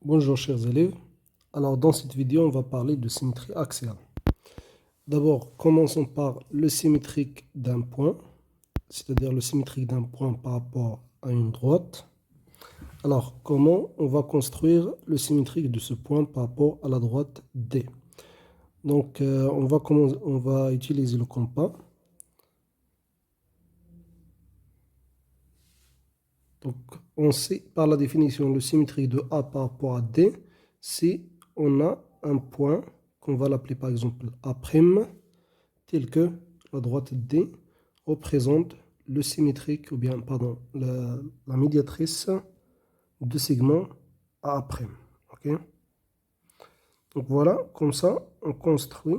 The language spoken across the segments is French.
Bonjour chers élèves. Alors dans cette vidéo, on va parler de symétrie axiale. D'abord, commençons par le symétrique d'un point, c'est-à-dire le symétrique d'un point par rapport à une droite. Alors, comment on va construire le symétrique de ce point par rapport à la droite D? Donc, on va utiliser le compas. Donc, on sait par la définition le symétrique de A par rapport à D, si on a un point qu'on va l'appeler par exemple A', tel que la droite D représente le symétrique, ou bien, pardon, la médiatrice de segment A'. Ok? Donc voilà, comme ça, on construit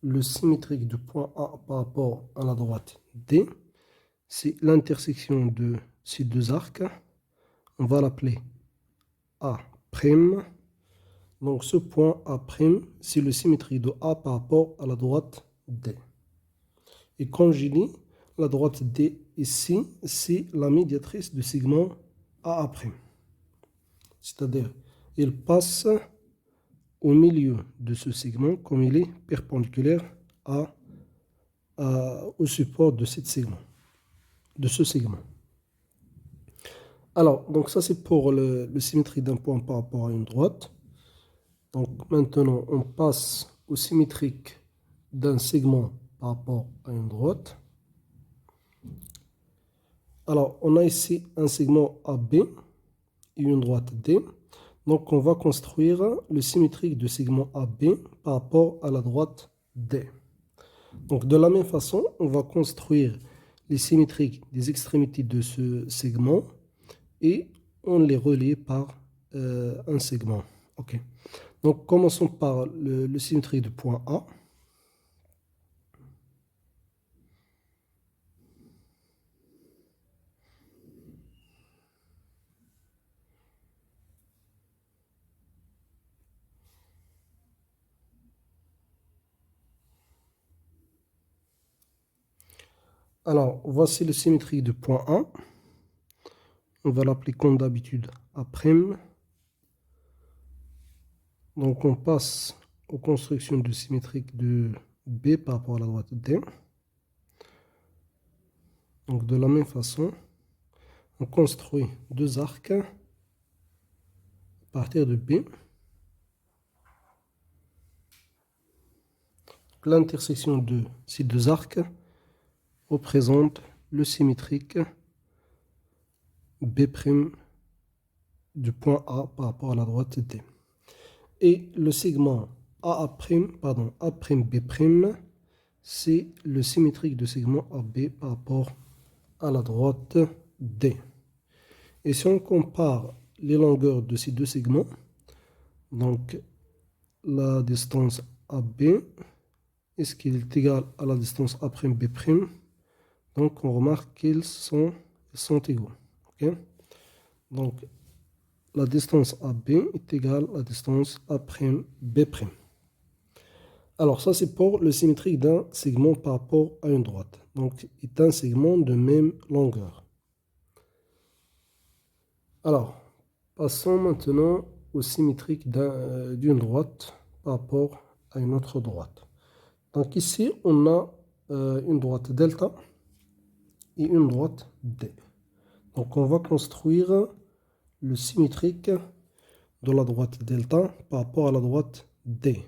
le symétrique du point A par rapport à la droite D. C'est l'intersection de ces deux arcs. On va l'appeler A'. Donc ce point A', c'est le symétrique de A par rapport à la droite D. Et comme j'ai dit, la droite D ici, c'est la médiatrice du segment A'. C'est-à-dire, il passe au milieu de ce segment comme il est perpendiculaire au support de ce segment. Alors, donc ça c'est pour le symétrique d'un point par rapport à une droite. Donc maintenant, on passe au symétrique d'un segment par rapport à une droite. Alors, on a ici un segment AB et une droite D. Donc, on va construire le symétrique du segment AB par rapport à la droite D. Donc, de la même façon, on va construire les symétriques des extrémités de ce segment et on les relie par un segment. Ok. Donc, commençons par le symétrique du point A. Alors, voici le symétrique du point A. On va l'appeler comme d'habitude A'. Donc, on passe aux constructions de symétrique de B par rapport à la droite D. Donc, de la même façon, on construit deux arcs à partir de B. L'intersection de ces deux arcs représente le symétrique B' du point A par rapport à la droite D. Et le segment A'B', c'est le symétrique de segment AB par rapport à la droite D. Et si on compare les longueurs de ces deux segments, donc la distance AB, est-ce qu'il est égal à la distance A'B'? Donc on remarque qu'ils sont égaux. Okay? Donc la distance AB est égale à la distance A'B'. Alors ça c'est pour le symétrique d'un segment par rapport à une droite. Donc est un segment de même longueur. Alors passons maintenant au symétrique d'une droite par rapport à une autre droite. Donc ici on a une droite delta et une droite D. Donc on va construire le symétrique de la droite delta par rapport à la droite D.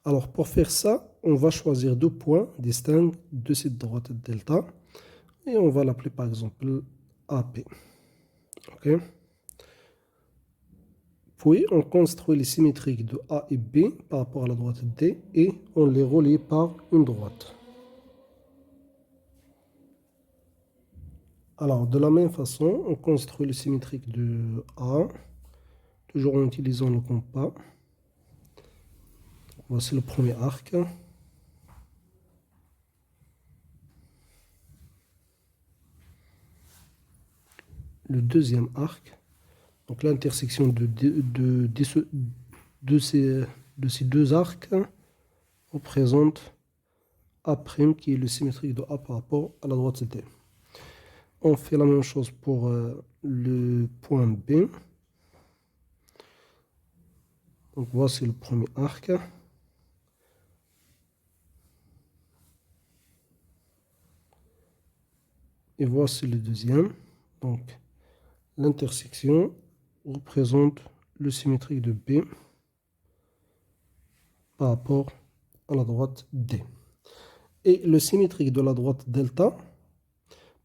Alors pour faire ça, on va choisir deux points distincts de cette droite delta et on va l'appeler par exemple AP. Ok. Puis on construit les symétriques de A et B par rapport à la droite D et on les relie par une droite. Alors de la même façon, on construit le symétrique de A, toujours en utilisant le compas. Voici le premier arc. Le deuxième arc. Donc l'intersection de ces deux arcs représente A', qui est le symétrique de A par rapport à la droite D. On fait la même chose pour le point B. Donc voici le premier arc. Et voici le deuxième. Donc l'intersection représente le symétrique de B par rapport à la droite D. Et le symétrique de la droite delta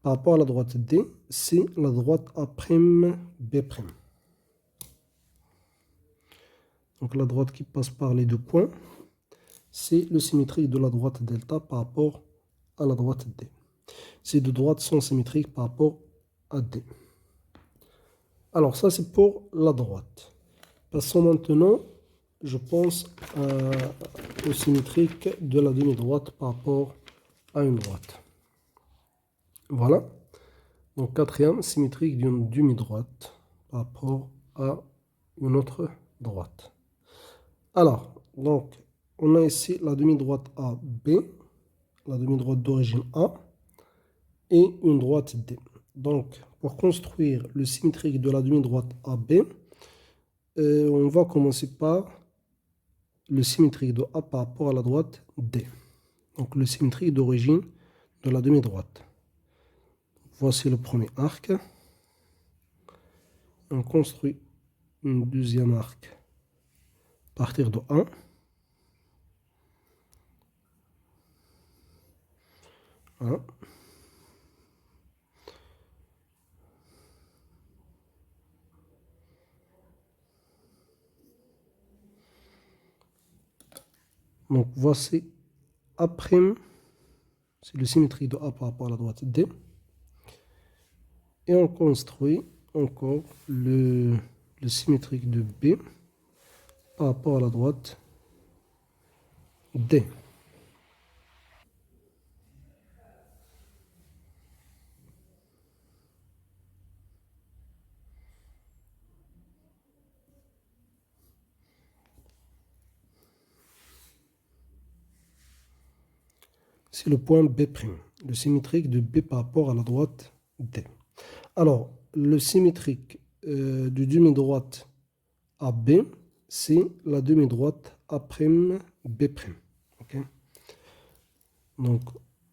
par rapport à la droite D, c'est la droite A'B'. Donc la droite qui passe par les deux points, c'est le symétrique de la droite delta par rapport à la droite D. Ces deux droites sont symétriques par rapport à D. Alors ça c'est pour la droite. Passons maintenant, je pense, au symétrique de la demi-droite par rapport à une droite. Voilà. Donc quatrième, symétrique d'une demi-droite par rapport à une autre droite. Alors, donc, on a ici la demi-droite AB, la demi-droite d'origine A, et une droite D. Donc, pour construire le symétrique de la demi-droite AB, on va commencer par le symétrique de A par rapport à la droite D. Donc, le symétrique d'origine de la demi-droite. Voici le premier arc. On construit une deuxième arc à partir de 1. Voilà. Donc voici A', c'est le symétrique de A par rapport à la droite D. Et on construit encore le symétrique de B par rapport à la droite D. C'est le point B', le symétrique de B par rapport à la droite D. Alors, le symétrique de demi-droite AB, c'est la demi-droite A'B'. Okay. Donc,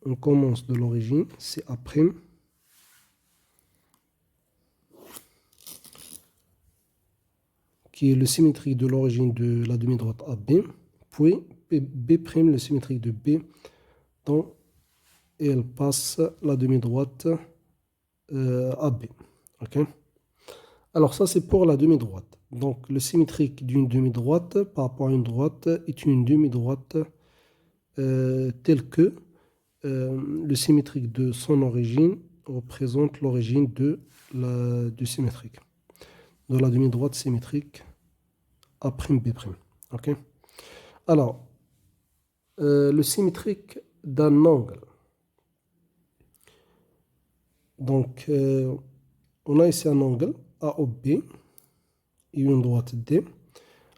on commence de l'origine, c'est A', qui est le symétrique de l'origine de la demi-droite AB, puis B', le symétrique de B, dont elle passe la demi-droite AB. Okay. Alors ça, c'est pour la demi-droite. Donc, le symétrique d'une demi-droite par rapport à une droite est une demi-droite telle que le symétrique de son origine représente l'origine du symétrique, de la demi-droite symétrique A'B'. Okay. Alors, le symétrique d'un angle. Donc, on a ici un angle AOB et une droite D.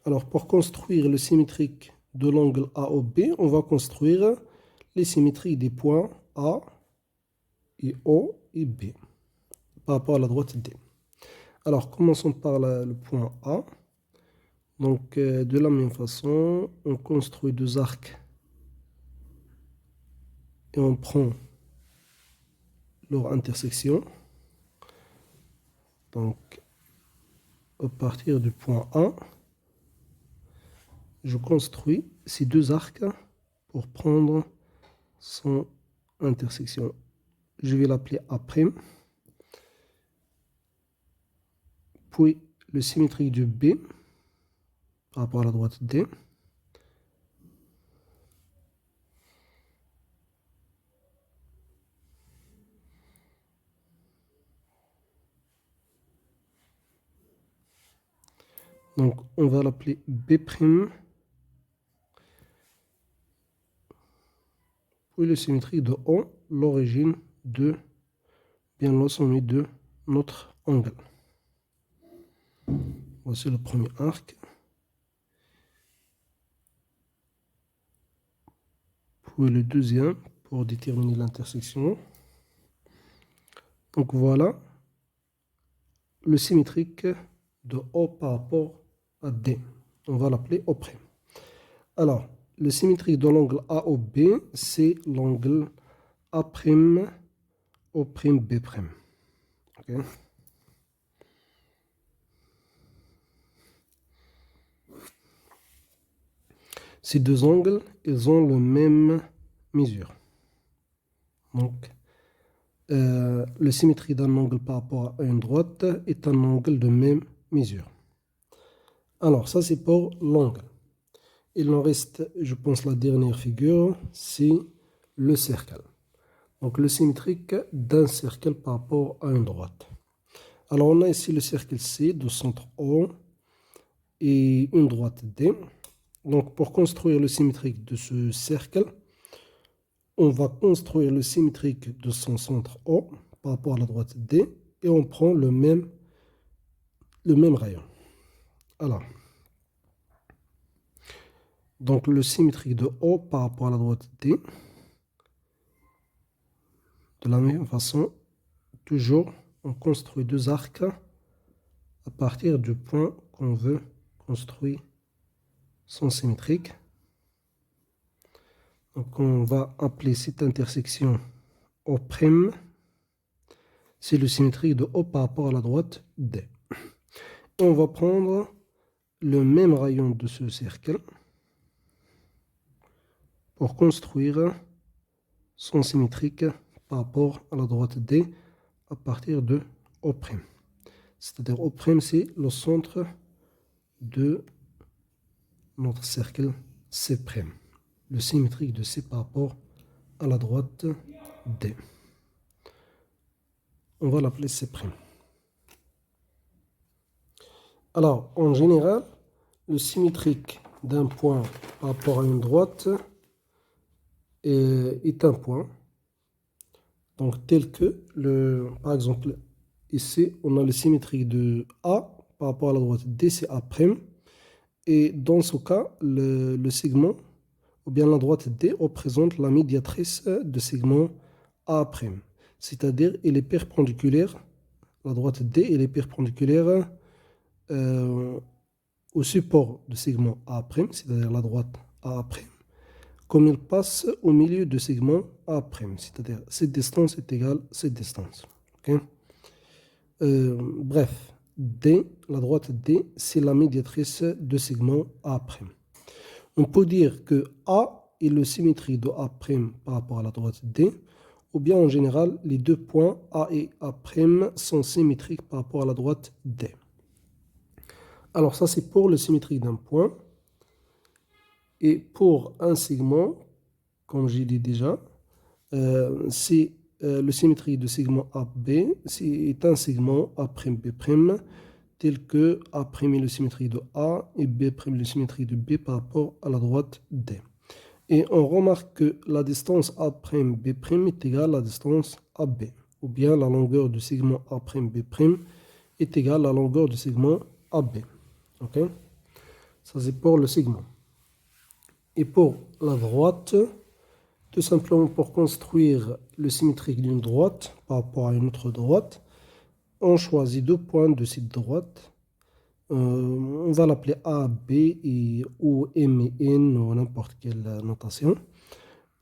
Alors, pour construire le symétrique de l'angle AOB, on va construire les symétries des points A et O et B par rapport à la droite D. Alors, commençons par le point A. Donc, de la même façon, on construit deux arcs et on prend leur intersection. Donc, à partir du point A, je construis ces deux arcs pour prendre son intersection. Je vais l'appeler A', puis le symétrique de B par rapport à la droite D. Donc, on va l'appeler B', puis le symétrique de O, l'origine de, bien le sommet de notre angle. Voici le premier arc. Puis le deuxième pour déterminer l'intersection. Donc voilà le symétrique de O par rapport à D. On va l'appeler O'. Alors, le symétrique de l'angle AOB, c'est l'angle A'O', B'. Ok. Ces deux angles, ils ont la même mesure. Donc, le symétrie d'un angle par rapport à une droite est un angle de même mesure. Alors, ça c'est pour l'angle. Il en reste, je pense, la dernière figure, c'est le cercle. Donc, le symétrique d'un cercle par rapport à une droite. Alors, on a ici le cercle C de centre O et une droite D. Donc, pour construire le symétrique de ce cercle, on va construire le symétrique de son centre O par rapport à la droite D et on prend le même rayon. Alors, donc le symétrique de O par rapport à la droite D, de la même façon, toujours on construit deux arcs à partir du point qu'on veut construire son symétrique. Donc on va appeler cette intersection O', c'est le symétrique de O par rapport à la droite D. Et on va prendre le même rayon de ce cercle pour construire son symétrique par rapport à la droite D à partir de O'. C'est-à-dire O', c'est le centre de notre cercle C', le symétrique de C par rapport à la droite D. On va l'appeler C'. Alors, en général, le symétrique d'un point par rapport à une droite est un point. Donc, tel que, par exemple, ici, on a le symétrique de A par rapport à la droite D, c'est A'. Et dans ce cas, le segment, ou bien la droite D, représente la médiatrice de segment A'. C'est-à-dire, il est perpendiculaire, la droite D, elle est perpendiculaire au support de segment A', c'est-à-dire la droite A', comme il passe au milieu de segment A', c'est-à-dire cette distance est égale à cette distance. Okay? Bref, D, la droite D, c'est la médiatrice de segment A'. On peut dire que A est le symétrique de A' par rapport à la droite D, ou bien en général, les deux points A et A' sont symétriques par rapport à la droite D. Alors ça, c'est pour le symétrique d'un point. Et pour un segment, comme j'ai dit déjà, c'est le symétrique de segment AB, c'est un segment A'B', tel que A' est le symétrique de A et B' le symétrique de B par rapport à la droite D. Et on remarque que la distance A'B' est égale à la distance AB, ou bien la longueur du segment A'B' est égale à la longueur du segment AB. Ok? Ça c'est pour le segment. Et pour la droite, tout simplement pour construire le symétrique d'une droite par rapport à une autre droite, on choisit deux points de cette droite. On va l'appeler A, B ou M et N ou n'importe quelle notation.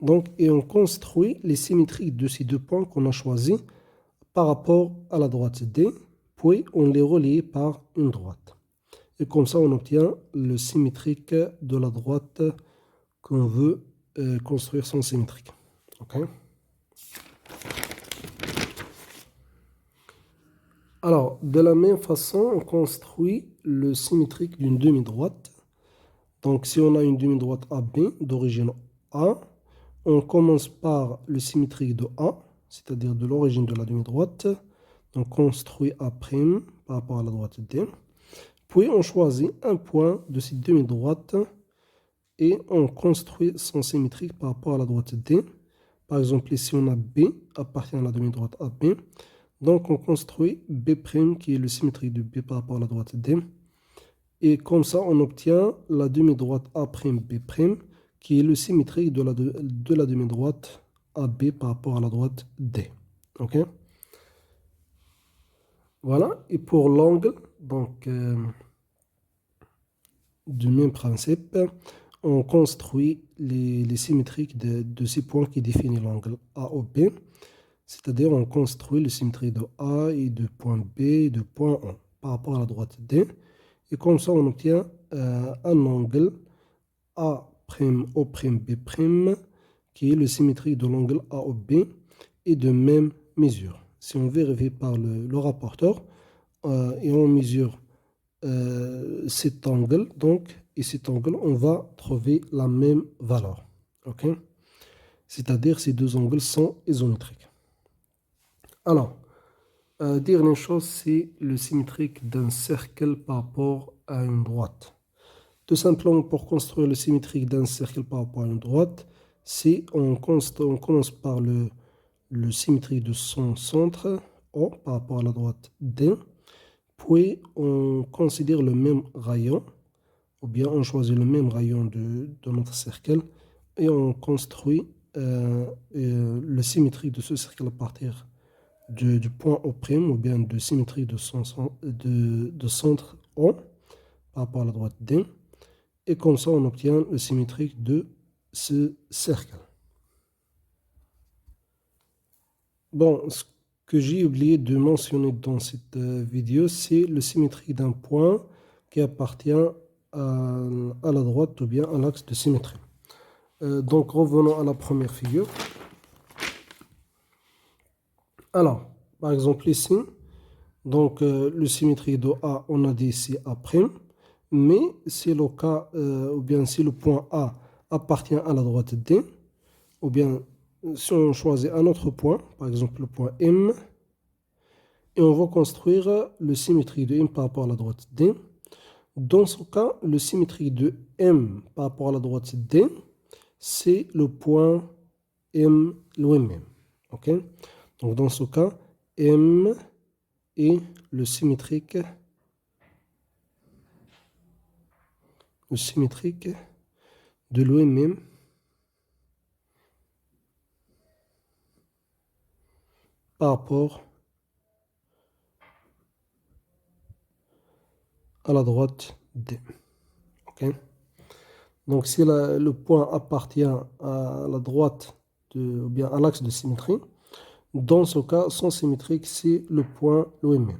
Donc, et on construit les symétriques de ces deux points qu'on a choisis par rapport à la droite D, puis on les relie par une droite. Et comme ça, on obtient le symétrique de la droite qu'on veut construire son symétrique. Okay. Alors, de la même façon, on construit le symétrique d'une demi-droite. Donc, si on a une demi-droite AB d'origine A, on commence par le symétrique de A, c'est-à-dire de l'origine de la demi-droite. Donc, construit A' par rapport à la droite D. Puis, on choisit un point de cette demi-droite et on construit son symétrique par rapport à la droite D. Par exemple, ici, on a B appartient à la demi-droite AB. Donc, on construit B' qui est le symétrique de B par rapport à la droite D. Et comme ça, on obtient la demi-droite A'B' qui est le symétrique de la demi-droite AB par rapport à la droite D. Ok? Voilà. Et pour l'angle, donc du même principe, on construit les symétriques de ces points qui définissent l'angle AOB. C'est-à-dire, on construit les symétries de A et de point B et de point A par rapport à la droite D. Et comme ça, on obtient un angle A'O'B' qui est le symétrique de l'angle AOB et de même mesure. Si on vérifie par le rapporteur et on mesure cet angle, donc, et cet angle, on va trouver la même valeur. Ok? C'est-à-dire, ces deux angles sont isométriques. Alors, dernière chose, c'est le symétrique d'un cercle par rapport à une droite. Tout simplement, pour construire le symétrique d'un cercle par rapport à une droite, c'est on commence par le symétrique de son centre O par rapport à la droite D, puis on considère le même rayon, ou bien on choisit le même rayon de notre cercle, et on construit le symétrique de ce cercle à partir du point O', ou bien de symétrie de centre O par rapport à la droite D. Et comme ça, on obtient le symétrique de ce cercle. Bon, ce que j'ai oublié de mentionner dans cette vidéo, c'est le symétrique d'un point qui appartient à la droite ou bien à l'axe de symétrie. Donc, revenons à la première figure. Alors, par exemple ici, donc le symétrique de A, on a dit ici A', mais si le cas, ou bien si le point A appartient à la droite D, ou bien si on choisit un autre point, par exemple le point M, et on va construire le symétrique de M par rapport à la droite D. Dans ce cas, le symétrique de M par rapport à la droite D, c'est le point M, l'OMM. Ok? Donc dans ce cas, M est le symétrique de l'OMM par rapport à la droite D. Ok? Donc si le point appartient à la droite ou bien à l'axe de symétrie, dans ce cas, son symétrique, c'est le point l'OMM.